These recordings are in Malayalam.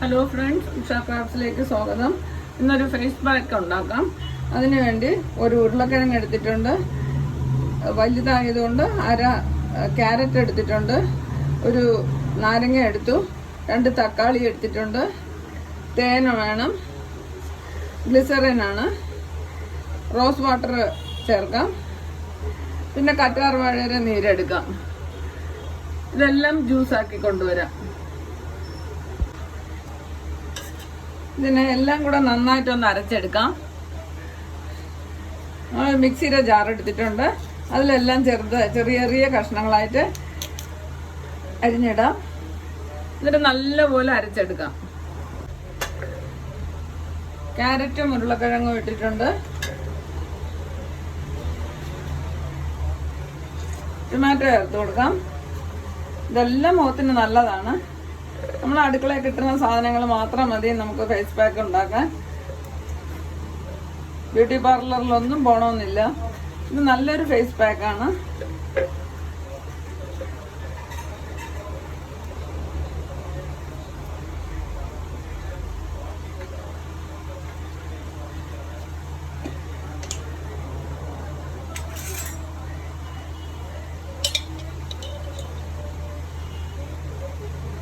ഹലോ ഫ്രണ്ട്സ്, ഉഷ ക്രാഫ്റ്റ്സിലേക്ക് സ്വാഗതം. ഇന്നൊരു ഫേസ് പാക്ക് ഉണ്ടാക്കാം. അതിനുവേണ്ടി ഒരു ഉരുളക്കിഴങ്ങ് എടുത്തിട്ടുണ്ട്, വലുതായതുകൊണ്ട് അര ക്യാരറ്റ് എടുത്തിട്ടുണ്ട്, ഒരു നാരങ്ങ എടുത്തു, 2 തക്കാളി എടുത്തിട്ടുണ്ട്, തേൻ വേണം, ഗ്ലിസറിനാണ്, റോസ് വാട്ടർ ചേർക്കാം, പിന്നെ കറ്റാർ വാഴയുടെ നീരെടുക്കാം. ഇതെല്ലാം ജ്യൂസാക്കി കൊണ്ടുവരാം. ഇതിനെ എല്ലാം കൂടെ നന്നായിട്ടൊന്ന് അരച്ചെടുക്കാം. മിക്സിയുടെ ജാർ എടുത്തിട്ടുണ്ട്, അതിലെല്ലാം ചെറിയ ചെറിയ കഷ്ണങ്ങളായിട്ട് അരിഞ്ഞിടാം. എന്നിട്ട് നല്ലപോലെ അരച്ചെടുക്കാം. ക്യാരറ്റും ഉരുളക്കിഴങ്ങും ഇട്ടിട്ടുണ്ട്, ടൊമാറ്റോ ചേർത്ത് കൊടുക്കാം. ഇതെല്ലാം മുഖത്തിന് നല്ലതാണ്. നമ്മൾ അടുക്കളയിൽ കിട്ടുന്ന സാധനങ്ങൾ മാത്രം മതി നമുക്ക് ഫേസ് പാക്ക് ഉണ്ടാക്കാൻ. ബ്യൂട്ടി പാർലറിലൊന്നും പോകണമെന്നില്ല. ഇത് നല്ലൊരു ഫേസ് പാക്കാണ്.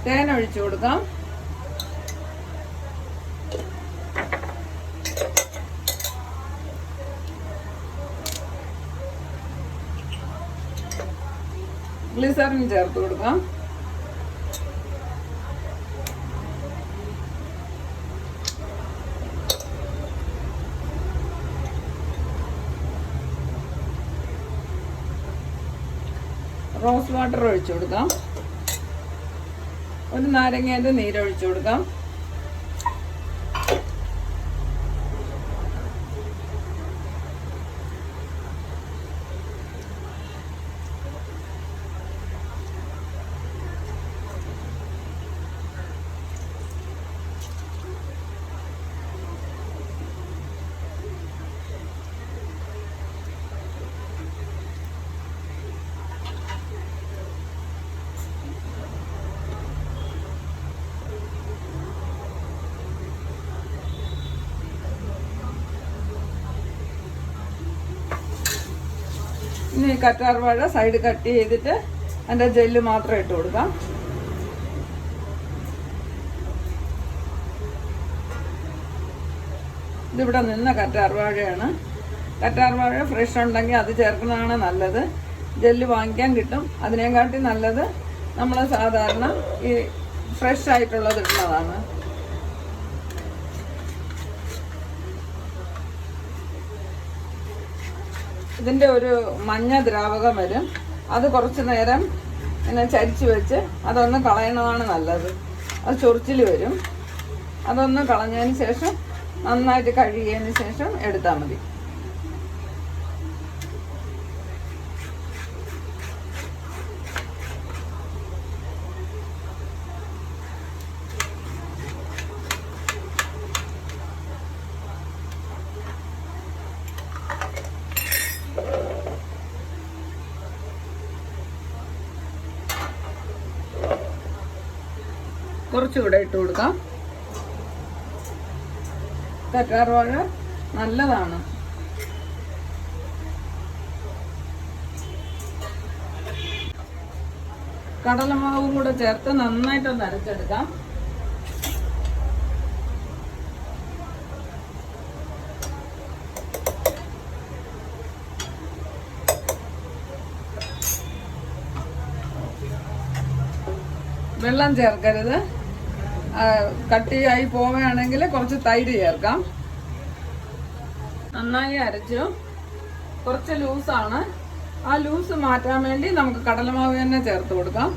തേൻ ഒഴിച്ചു കൊടുക്കാം. ഗ്ലിസറിൻ ചേർത്ത് കൊടുക്കാം. റോസ് വാട്ടർ ഒഴിച്ചു കൊടുക്കാം. ഒരു നാരങ്ങയുടെ നീരൊഴിച്ചു കൊടുക്കാം. ഇനി കറ്റാർ വാഴ സൈഡ് കട്ട് ചെയ്തിട്ട് അതിൻ്റെ ജെല്ല് മാത്രം ഇട്ട് കൊടുക്കാം. ഇതിവിടെ നിന്ന കറ്റാർ വാഴയാണ്. കറ്റാർ വാഴ ഫ്രഷ് ഉണ്ടെങ്കിൽ അത് ചേർക്കുന്നതാണ് നല്ലത്. ജെല്ല് വാങ്ങിക്കാൻ കിട്ടും. അതിനെക്കാട്ടി നല്ലത് നമ്മൾ സാധാരണ ഈ ഫ്രഷ് ആയിട്ടുള്ളത് ഇടുന്നതാണ്. ഇതിൻ്റെ ഒരു മഞ്ഞ ദ്രാവകം വരും. അത് കുറച്ച് നേരം ഇങ്ങനെ ചരിച്ച് വെച്ച് അതൊന്ന് കളയണതാണ് നല്ലത്. അത് ചൊറിച്ചിൽ വരും. അതൊന്ന് കളഞ്ഞതിന് ശേഷം നന്നായിട്ട് കഴുകിയതിന് ശേഷം എടുത്താൽ മതി. കുറച്ചുകൂടെ ഇട്ട് കൊടുക്കാം. കറ്റാർ വാഴ നല്ലതാണ്. കടലമാവും കൂടെ ചേർത്ത് നന്നായിട്ടൊന്ന് അരച്ചെടുക്കാം. വെള്ളം ചേർക്കരുത്. കട്ടിയായി പോവുകയാണെങ്കിൽ കുറച്ച് തൈര് ചേർക്കാം. നന്നായി അരച്ചു. കുറച്ച് ലൂസാണ്. ആ ലൂസ് മാറ്റാൻ വേണ്ടി നമുക്ക് കടലമാവ് തന്നെ ചേർത്ത് കൊടുക്കാം.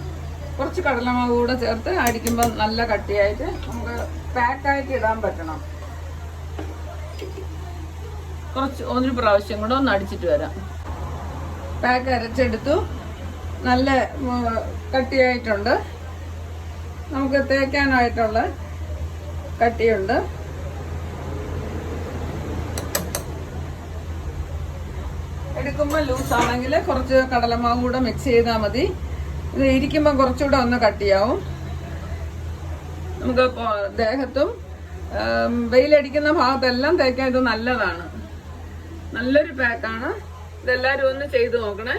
കുറച്ച് കടലമാവ് കൂടെ ചേർത്ത് അടിക്കുമ്പോൾ നല്ല കട്ടിയായിട്ട് നമുക്ക് പാക്കായിട്ട് ഇടാൻ പറ്റണം. ഒരു പ്രാവശ്യം കൂടെ ഒന്ന് അടിച്ചിട്ട് വരാം. പാക്ക് അരച്ചെടുത്തു. നല്ല കട്ടിയായിട്ടുണ്ട്. നമുക്ക് തേക്കാനായിട്ടുള്ള കട്ടിയുണ്ട്. എടുക്കുമ്പോൾ ലൂസാണെങ്കിൽ കുറച്ച് കടലമാവ് കൂടെ മിക്സ് ചെയ്താൽ മതി. ഇത് ഇരിക്കുമ്പോൾ കുറച്ചുകൂടെ ഒന്ന് കട്ടിയാവും. നമുക്ക് ദേഹത്തും വെയിലടിക്കുന്ന ഭാഗത്തെല്ലാം തേക്കാൻ ഇത് നല്ലതാണ്. നല്ലൊരു പാക്കാണ്. ഇതെല്ലാവരും ഒന്ന് ചെയ്ത് നോക്കണേ.